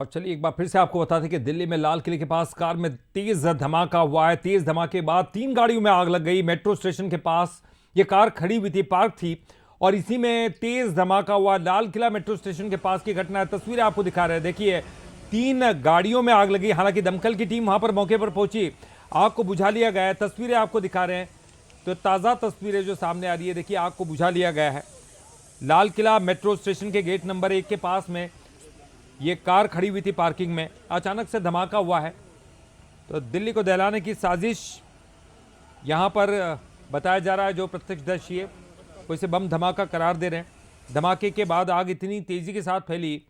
और चलिए एक बार फिर से आपको बता दें कि दिल्ली में लाल किले के पास कार में तेज धमाका हुआ है। तेज धमाके के बाद 3 गाड़ियों में आग लग गई। मेट्रो स्टेशन के पास ये कार खड़ी हुई थी, पार्क थी, और इसी में तेज धमाका हुआ। लाल किला मेट्रो स्टेशन के पास की घटना है। तस्वीरें आपको दिखा रहे हैं, देखिए 3 गाड़ियों में आग लगी। हालांकि दमकल की टीम वहां पर मौके पर पहुंची, आग को बुझा लिया गया है। तस्वीरें आपको दिखा रहे हैं, तो ताज़ा तस्वीरें जो सामने आ रही है, देखिए आग को बुझा लिया गया है। लाल किला मेट्रो स्टेशन के गेट नंबर 1 के पास में ये कार खड़ी हुई थी पार्किंग में, अचानक से धमाका हुआ है। तो दिल्ली को दहलाने की साजिश यहाँ पर बताया जा रहा है। जो प्रत्यक्षदर्शी है वो इसे बम धमाका करार दे रहे हैं। धमाके के बाद आग इतनी तेज़ी के साथ फैली,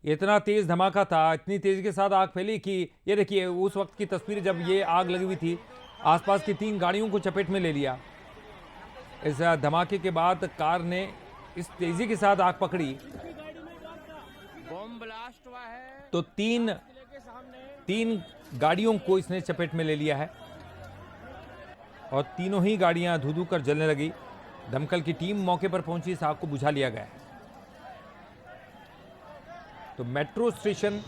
इतना तेज़ धमाका था, इतनी तेज़ी के साथ आग फैली कि ये देखिए उस वक्त की तस्वीर जब ये आग लगी हुई थी। आसपास की 3 गाड़ियों को चपेट में ले लिया। इस धमाके के बाद कार ने इस तेज़ी के साथ आग पकड़ी बम ब्लास्ट हुआ है तो तीन गाड़ियों को इसने चपेट में ले लिया है और तीनों ही गाड़ियां धू धू कर जलने लगी। दमकल की टीम मौके पर पहुंची, इस आग को बुझा लिया गया है। तो मेट्रो स्टेशन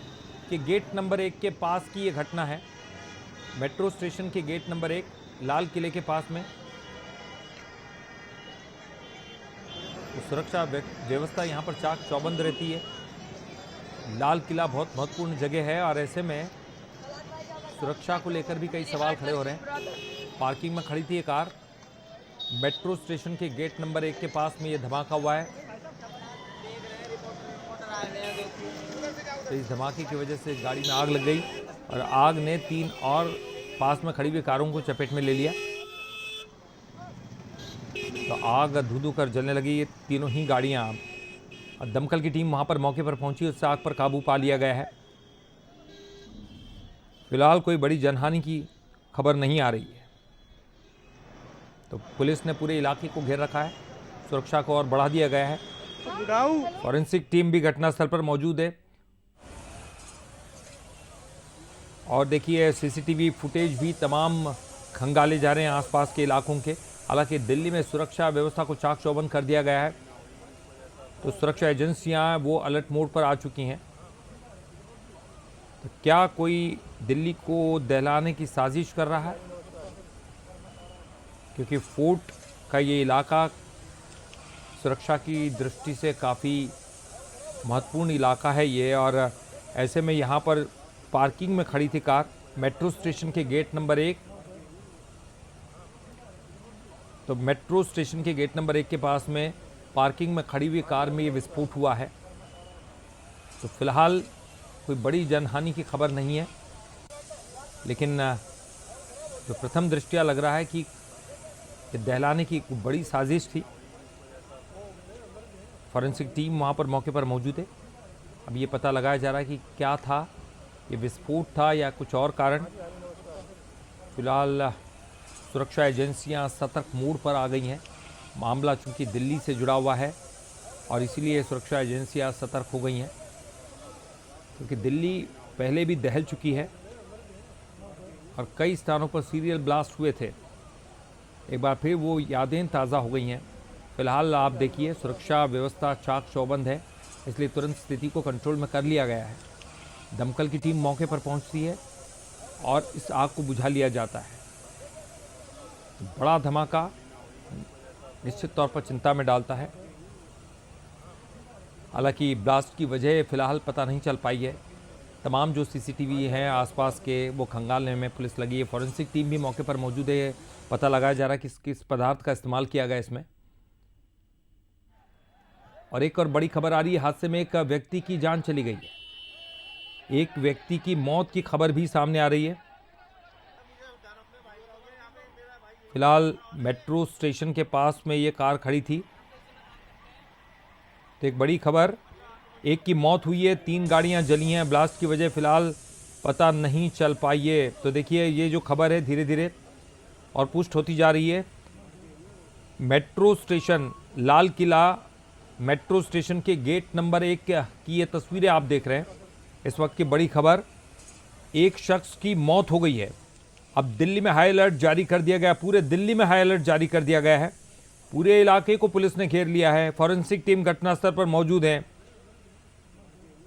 के गेट नंबर 1 के पास की यह घटना है। मेट्रो स्टेशन के गेट नंबर 1 लाल किले के पास में तो सुरक्षा व्यवस्था यहां पर चाक चौबंद रहती है। लाल किला बहुत महत्वपूर्ण जगह है और ऐसे में सुरक्षा को लेकर भी कई सवाल खड़े हो रहे हैं। पार्किंग में खड़ी थी ये कार। मेट्रो स्टेशन के गेट नंबर 1 के पास में ये धमाका हुआ है। तो इस धमाके की वजह से गाड़ी में आग लग गई और आग ने 3 और पास में खड़ी हुई कारों को चपेट में ले लिया। तो आग धू धू कर जलने लगी। ये तीनों ही गाड़ियाँ, और दमकल की टीम वहां पर मौके पर पहुंची, उससे आग पर काबू पा लिया गया है। फिलहाल कोई बड़ी जनहानि की खबर नहीं आ रही है। तो पुलिस ने पूरे इलाके को घेर रखा है, सुरक्षा को और बढ़ा दिया गया है। फॉरेंसिक टीम भी घटनास्थल पर मौजूद है। और देखिए सीसीटीवी फुटेज भी तमाम खंगाले जा रहे हैं आसपास के इलाकों के। हालांकि दिल्ली में सुरक्षा व्यवस्था को चाक चौबंद कर दिया गया है, तो सुरक्षा एजेंसियां वो अलर्ट मोड पर आ चुकी हैं। तो क्या कोई दिल्ली को दहलाने की साजिश कर रहा है? क्योंकि फोर्ट का ये इलाका सुरक्षा की दृष्टि से काफ़ी महत्वपूर्ण इलाका है ये, और ऐसे में यहाँ पर पार्किंग में खड़ी थी कार मेट्रो स्टेशन के गेट नंबर 1। तो मेट्रो स्टेशन के गेट नंबर 1 के पास में पार्किंग में खड़ी हुई कार में ये विस्फोट हुआ है। तो फिलहाल कोई बड़ी जनहानि की खबर नहीं है, लेकिन जो प्रथम दृष्टया लग रहा है कि दहलाने की एक बड़ी साजिश थी। फॉरेंसिक टीम वहाँ पर मौके पर मौजूद है। अब ये पता लगाया जा रहा है कि क्या था, ये विस्फोट था या कुछ और कारण। फिलहाल सुरक्षा एजेंसियां सतर्क मोड पर आ गई हैं। मामला चूंकि दिल्ली से जुड़ा हुआ है और इसीलिए सुरक्षा एजेंसियां सतर्क हो गई हैं, क्योंकि दिल्ली पहले भी दहल चुकी है और कई स्थानों पर सीरियल ब्लास्ट हुए थे। एक बार फिर वो यादें ताज़ा हो गई हैं। फिलहाल आप देखिए सुरक्षा व्यवस्था चाक चौबंद है, इसलिए तुरंत स्थिति को कंट्रोल में कर लिया गया है। दमकल की टीम मौके पर पहुंचती है और इस आग को बुझा लिया जाता है। बड़ा धमाका निश्चित तौर पर चिंता में डालता है। हालांकि ब्लास्ट की वजह फिलहाल पता नहीं चल पाई है। तमाम जो सीसीटीवी हैं आसपास के वो खंगालने में पुलिस लगी है। फॉरेंसिक टीम भी मौके पर मौजूद है। पता लगाया जा रहा है कि किस पदार्थ का इस्तेमाल किया गया इसमें। और एक और बड़ी खबर आ रही है, हादसे में एक व्यक्ति की जान चली गई है। एक व्यक्ति की मौत की खबर भी सामने आ रही है। फिलहाल मेट्रो स्टेशन के पास में ये कार खड़ी थी। तो एक बड़ी खबर, एक की मौत हुई है, 3 गाड़ियां जली हैं। ब्लास्ट की वजह फिलहाल पता नहीं चल पाई है। तो देखिए ये जो खबर है धीरे धीरे और पुष्ट होती जा रही है। Metro station Lal Qila metro station के गेट नंबर 1 की ये तस्वीरें आप देख रहे हैं। इस वक्त की बड़ी खबर, एक शख्स की मौत हो गई है। अब दिल्ली में हाई अलर्ट जारी कर दिया गया, पूरे दिल्ली में हाई अलर्ट जारी कर दिया गया है। पूरे इलाके को पुलिस ने घेर लिया है। फॉरेंसिक टीम घटनास्थल पर मौजूद है।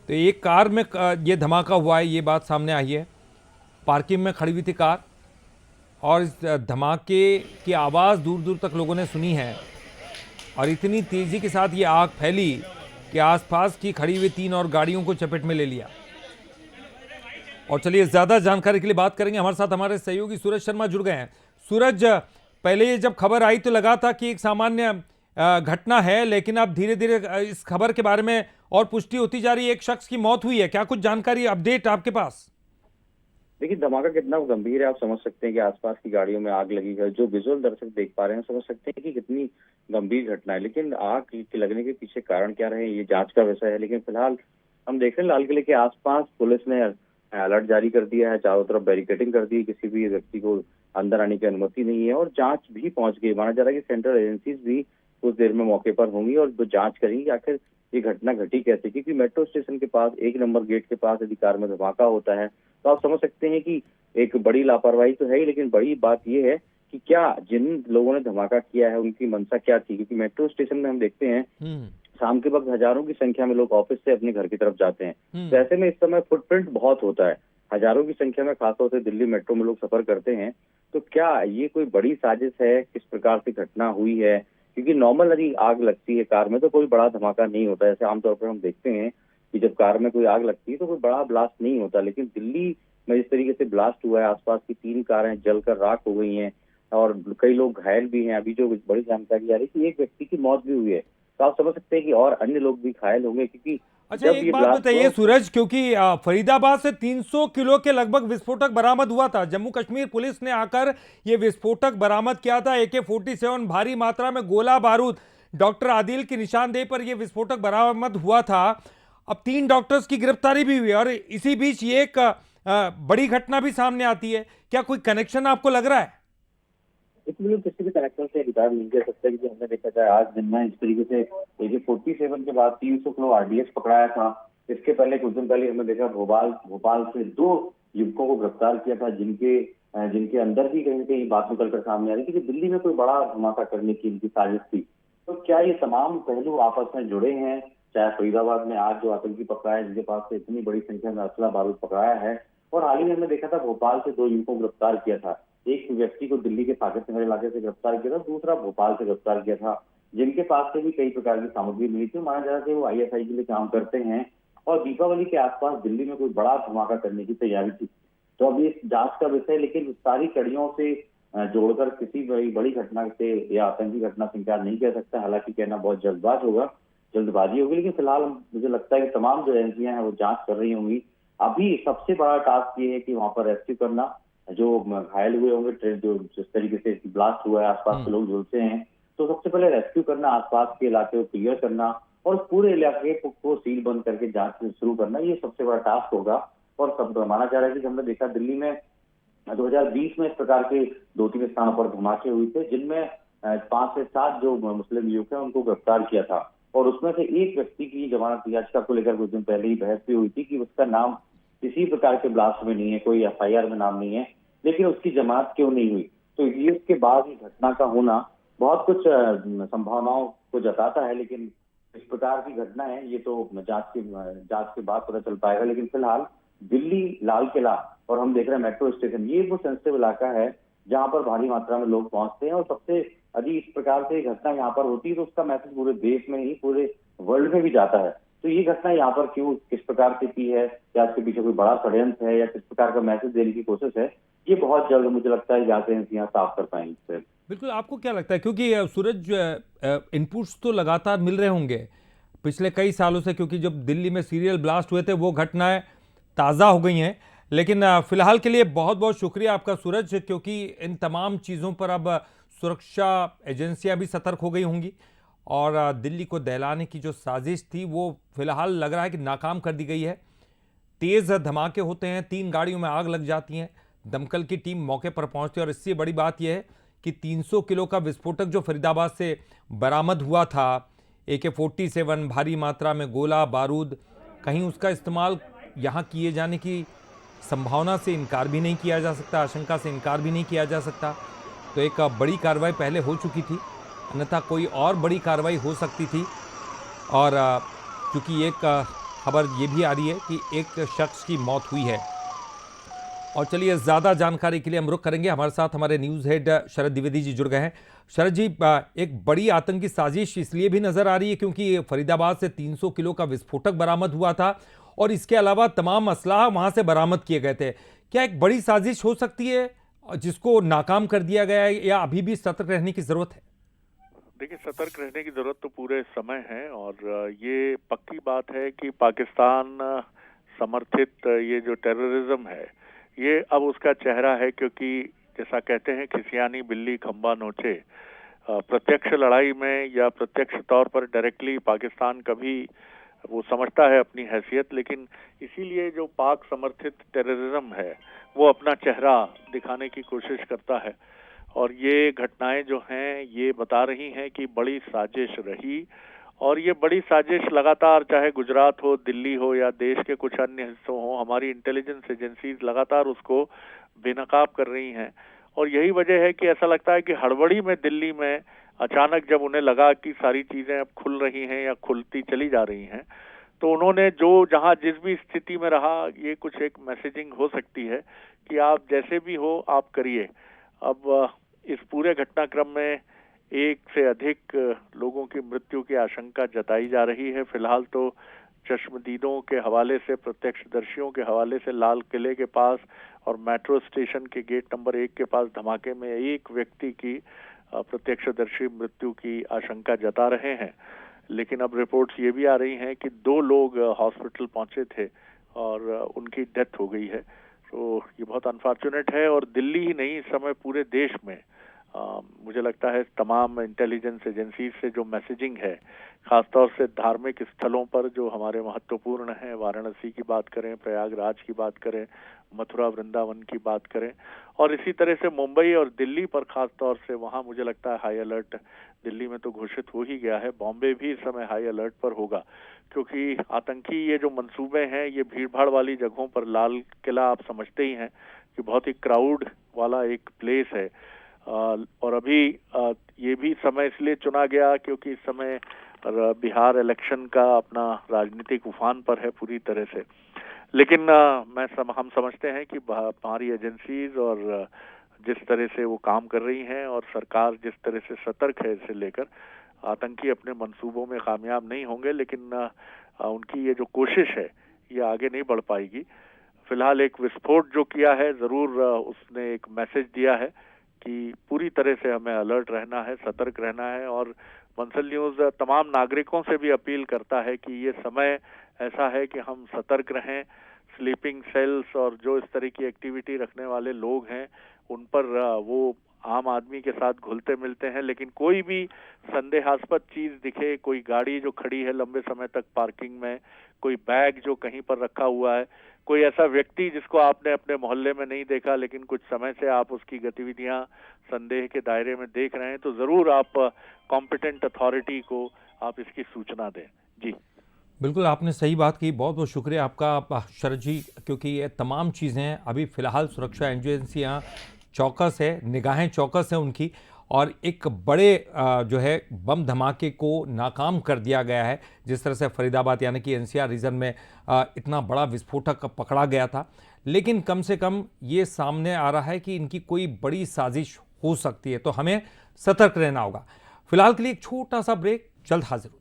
तो एक कार में ये धमाका हुआ है, ये बात सामने आई है। पार्किंग में खड़ी हुई थी कार और इस धमाके की आवाज़ दूर दूर तक लोगों ने सुनी है और इतनी तेज़ी के साथ ये आग फैली कि आसपास की खड़ी हुई 3 और गाड़ियों को चपेट में ले लिया। और चलिए ज़्यादा जानकारी के लिए बात करेंगे, हमारे साथ हमारे सहयोगी सूरज शर्मा जुड़ गए हैं। सूरज, पहले ये जब खबर आई तो लगा था कि एक सामान्य घटना है, लेकिन अब धीरे धीरे इस खबर के बारे में और पुष्टि होती जा रही है, एक शख्स की मौत हुई है। क्या कुछ जानकारी अपडेट आपके पास? देखिए, धमाका कितना गंभीर है आप समझ सकते हैं कि आसपास की गाड़ियों में आग लगी है। जो विजुअल दर्शक देख पा रहे हैं समझ सकते हैं कि कितनी गंभीर घटना है। लेकिन आग के लगने के पीछे कारण क्या रहे ये जांच का विषय है। लेकिन फिलहाल हम देख रहे हैं लाल किले के आसपास पुलिस ने अलर्ट जारी कर दिया है, चारों तरफ बैरिकेडिंग कर दी है, किसी भी व्यक्ति को अंदर आने की अनुमति नहीं है और जांच भी पहुंच गई। माना जा रहा है कि सेंट्रल एजेंसीज भी कुछ देर में मौके पर होंगी और वो जांच करेंगी आखिर ये घटना घटी कैसे, क्योंकि मेट्रो स्टेशन के पास 1 नंबर गेट के पास यदि कार में धमाका होता है तो आप समझ सकते हैं कि एक बड़ी लापरवाही तो है ही, लेकिन बड़ी बात यह है कि क्या जिन लोगों ने धमाका किया है उनकी मंशा क्या थी। क्योंकि मेट्रो स्टेशन में हम देखते हैं शाम के वक्त हजारों की संख्या में लोग ऑफिस से अपने घर की तरफ जाते हैं। तो ऐसे में इस समय फुटप्रिंट बहुत होता है, हजारों की संख्या में खासतौर से दिल्ली मेट्रो में लोग सफर करते हैं। तो क्या ये कोई बड़ी साजिश है, किस प्रकार से घटना हुई है? क्योंकि नॉर्मल यदि आग लगती है कार में तो कोई बड़ा धमाका नहीं होता है। ऐसे आमतौर पर हम देखते हैं कि जब कार में कोई आग लगती है तो कोई बड़ा ब्लास्ट नहीं होता, लेकिन दिल्ली में इस तरीके से ब्लास्ट हुआ है, आसपास की 3 कारें जलकर राख हो गई हैं और कई लोग घायल भी हैं। अभी जो बड़ी जानकारी आ रही है कि एक व्यक्ति की मौत भी हुई है, तो आप समझ सकते हैं कि और अन्य लोग भी घायल होंगे। क्योंकि अच्छा, एक बात बताइए सूरज, क्योंकि फरीदाबाद से 300 किलो के लगभग विस्फोटक बरामद हुआ था। जम्मू कश्मीर पुलिस ने आकर ये विस्फोटक बरामद किया था, AK-47 भारी मात्रा में गोला बारूद। डॉक्टर आदिल की निशानदेही पर यह विस्फोटक बरामद हुआ था। अब 3 डॉक्टर्स की गिरफ्तारी भी हुई और इसी बीच ये एक बड़ी घटना भी सामने आती है। क्या कोई कनेक्शन आपको लग रहा है? इसलिए किसी भी कनेक्शन से रिकॉर्ड नहीं कर सकते कि हमने देखा जाए आज दिन में इस तरीके से AK-47 के बाद 300 किलो RDX पकड़ाया था। इसके पहले कुछ दिन पहले हमने देखा भोपाल से 2 युवकों को गिरफ्तार किया था जिनके अंदर भी कहीं ना कहीं बात निकलकर सामने आ रही थी कि दिल्ली में कोई बड़ा धमाका करने की इनकी साजिश थी। तो क्या ये तमाम पहलू आपस में जुड़े हैं? चाहे फरीदाबाद में आज जो आतंकी पकड़ा है जिनके पास से इतनी बड़ी संख्या में असला बारूद पकड़ाया है, और हाल ही में हमने देखा था भोपाल से 2 युवकों को गिरफ्तार किया था। एक व्यक्ति को दिल्ली के साकेत नगर इलाके से गिरफ्तार किया था, दूसरा भोपाल से गिरफ्तार किया था, जिनके पास से भी कई प्रकार की सामग्री मिली थी। माना जा रहा था वो ISI के लिए काम करते हैं और दीपावली के आसपास दिल्ली में कोई बड़ा धमाका करने की तैयारी थी। तो अभी इस जांच का विषय, लेकिन सारी कड़ियों से जोड़कर किसी बड़ी घटना से या आतंकी घटना से इनकार नहीं कह सकता। हालांकि कहना बहुत जल्दबाजी होगी, लेकिन फिलहाल मुझे लगता है कि तमाम जो एजेंसियां हैं वो जांच कर रही होंगी। अभी सबसे बड़ा टास्क ये है कि वहां पर रेस्क्यू करना, जो घायल हुए होंगे, ट्रेन जो जिस तरीके से ब्लास्ट हुआ है आसपास के लोग झुलसे हैं, तो सबसे पहले रेस्क्यू करना, आसपास के इलाके को क्लियर करना और पूरे इलाके को सील बंद करके जांच शुरू करना, ये सबसे बड़ा टास्क होगा। और सब माना जा रहा है कि हमने देखा दिल्ली में 2020 में इस प्रकार के 2-3 स्थानों पर धमाके हुए थे, जिनमें 5 से 7 जो मुस्लिम युवक हैं उनको गिरफ्तार किया था और उसमें से एक व्यक्ति की जमानत याचिका को लेकर कुछ दिन पहले ही बहस भी हुई थी कि उसका नाम किसी प्रकार के ब्लास्ट में नहीं है, कोई FIR में नाम नहीं है, लेकिन उसकी जमानत क्यों नहीं हुई। तो ये उसके बाद ही घटना का होना बहुत कुछ संभावनाओं को जताता है, लेकिन इस प्रकार की घटना है ये तो जांच के बाद पता चल पाएगा। लेकिन फिलहाल दिल्ली लाल किला और हम देख रहे हैं मेट्रो स्टेशन, ये वो सेंसिटिव इलाका है जहां पर भारी मात्रा में लोग पहुंचते हैं और सबसे यदि इस प्रकार से घटना यहाँ पर होती है तो उसका मैसेज पूरे देश में ही पूरे वर्ल्ड में भी जाता है। तो ये घटना यहाँ पर क्यों, किस प्रकार से की है, क्या इसके पीछे कोई बड़ा षड्यंत्र है या किस प्रकार का मैसेज देने की कोशिश है, ये बहुत जल्द मुझे लगता है जांच एजेंसियां साफ कर पाएंगी। बिल्कुल, आपको क्या लगता है, क्योंकि सूरज इनपुट्स तो लगातार मिल रहे होंगे पिछले कई सालों से, क्योंकि जब दिल्ली में सीरियल ब्लास्ट हुए थे वो घटनाएं ताज़ा हो गई हैं। लेकिन फिलहाल के लिए बहुत बहुत शुक्रिया आपका सूरज, क्योंकि इन तमाम चीज़ों पर अब सुरक्षा एजेंसियां भी सतर्क हो गई होंगी और दिल्ली को दहलाने की जो साजिश थी वो फिलहाल लग रहा है कि नाकाम कर दी गई है। तेज़ धमाके होते हैं, 3 गाड़ियों में आग लग जाती हैं, दमकल की टीम मौके पर पहुंचती है और इससे बड़ी बात यह है कि 300 किलो का विस्फोटक जो फरीदाबाद से बरामद हुआ था, AK-47 भारी मात्रा में गोला बारूद, कहीं उसका इस्तेमाल यहाँ किए जाने की संभावना से इनकार भी नहीं किया जा सकता, आशंका से इनकार भी नहीं किया जा सकता। तो एक बड़ी कार्रवाई पहले हो चुकी थी, अन्यथा कोई और बड़ी कार्रवाई हो सकती थी। और क्योंकि एक खबर ये भी आ रही है कि एक शख्स की मौत हुई है। और चलिए ज़्यादा जानकारी के लिए हम रुख करेंगे, हमारे साथ हमारे न्यूज़ हेड शरद द्विवेदी जी जुड़ गए हैं। शरद जी, एक बड़ी आतंकी साजिश इसलिए भी नजर आ रही है क्योंकि फरीदाबाद से 300 किलो का विस्फोटक बरामद हुआ था और इसके अलावा तमाम असलाह वहां से बरामद किए गए थे। क्या एक बड़ी साजिश हो सकती है जिसको नाकाम कर दिया गया है या अभी भी सतर्क रहने की जरूरत है? देखिए, सतर्क रहने की जरूरत तो पूरे समय है और ये पक्की बात है कि पाकिस्तान समर्थित ये जो टेररिज्म है ये अब उसका चेहरा है, क्योंकि जैसा कहते हैं खिसियानी बिल्ली खंबा नोचे। प्रत्यक्ष लड़ाई में या प्रत्यक्ष तौर पर डायरेक्टली पाकिस्तान कभी वो समझता है अपनी हैसियत, लेकिन इसीलिए जो पाक समर्थित टेररिज्म है वो अपना चेहरा दिखाने की कोशिश करता है। और ये घटनाएं जो हैं ये बता रही हैं कि बड़ी साजिश रही, और ये बड़ी साजिश लगातार, चाहे गुजरात हो, दिल्ली हो या देश के कुछ अन्य हिस्सों हो, हमारी इंटेलिजेंस एजेंसीज लगातार उसको बेनकाब कर रही हैं। और यही वजह है कि ऐसा लगता है कि हड़बड़ी में दिल्ली में अचानक जब उन्हें लगा कि सारी चीजें अब खुल रही हैं या खुलती चली जा रही हैं, तो उन्होंने जो जहां जिस भी स्थिति में रहा, ये कुछ एक मैसेजिंग हो सकती है कि आप जैसे भी हो आप करिए। अब इस पूरे घटनाक्रम में एक से अधिक लोगों की मृत्यु की आशंका जताई जा रही है। फिलहाल तो चश्मदीदों के हवाले से, प्रत्यक्षदर्शियों के हवाले से लाल किले के पास और मेट्रो स्टेशन के गेट नंबर 1 के पास धमाके में एक व्यक्ति की प्रत्यक्षदर्शी मृत्यु की आशंका जता रहे हैं। लेकिन अब रिपोर्ट्स ये भी आ रही हैं कि 2 लोग हॉस्पिटल पहुंचे थे और उनकी डेथ हो गई है। तो ये बहुत अनफॉर्चुनेट है। और दिल्ली ही नहीं, इस समय पूरे देश में मुझे लगता है तमाम इंटेलिजेंस एजेंसी से जो मैसेजिंग है, खासतौर से धार्मिक स्थलों पर जो हमारे महत्वपूर्ण हैं, वाराणसी की बात करें, प्रयागराज की बात करें, मथुरा वृंदावन की बात करें, और इसी तरह से मुंबई और दिल्ली पर खासतौर से, वहां मुझे लगता है हाई अलर्ट दिल्ली में तो घोषित हो ही गया है। बॉम्बे भी इस समय हाई अलर्ट पर होगा, क्योंकि आतंकी ये जो मंसूबे हैं ये भीड़भाड़ वाली जगहों पर, लाल किला आप समझते ही हैं कि बहुत ही क्राउड वाला एक प्लेस है। और अभी ये भी समय इसलिए चुना गया क्योंकि इस समय बिहार इलेक्शन का अपना राजनीतिक उफान पर है पूरी तरह से। लेकिन हम समझते हैं कि हमारी एजेंसीज और जिस तरह से वो काम कर रही हैं और सरकार जिस तरह से सतर्क है इसे लेकर, आतंकी अपने मंसूबों में कामयाब नहीं होंगे, लेकिन उनकी ये जो कोशिश है ये आगे नहीं बढ़ पाएगी। फिलहाल एक विस्फोट जो किया है, जरूर उसने एक मैसेज दिया है कि पूरी तरह से हमें अलर्ट रहना है, सतर्क रहना है। और मंसल न्यूज़ तमाम नागरिकों से भी अपील करता है कि ये समय ऐसा है कि हम सतर्क रहें। स्लीपिंग सेल्स और जो इस तरह की एक्टिविटी रखने वाले लोग हैं उन पर वो आम आदमी के साथ घुलते मिलते हैं, लेकिन कोई भी संदेहास्पद चीज दिखे, कोई गाड़ी जो खड़ी है लंबे समय तक पार्किंग में, कोई बैग जो कहीं पर रखा हुआ है, कोई ऐसा व्यक्ति जिसको आपने अपने मोहल्ले में नहीं देखा लेकिन कुछ समय से आप उसकी गतिविधियां संदेह के दायरे में देख रहे हैं, तो जरूर आप कॉम्पिटेंट अथॉरिटी को आप इसकी सूचना दें। जी बिल्कुल, आपने सही बात की। बहुत बहुत शुक्रिया आपका शरद जी, क्योंकि ये तमाम चीज़ें अभी फ़िलहाल सुरक्षा एजेंसियाँ चौकस है, निगाहें चौकस है उनकी, और एक बड़े जो है बम धमाके को नाकाम कर दिया गया है। जिस तरह से फरीदाबाद यानी कि एनसीआर रीजन में इतना बड़ा विस्फोटक पकड़ा गया था, लेकिन कम से कम ये सामने आ रहा है कि इनकी कोई बड़ी साजिश हो सकती है, तो हमें सतर्क रहना होगा। फिलहाल के लिए एक छोटा सा ब्रेक, जल्द हाजिर।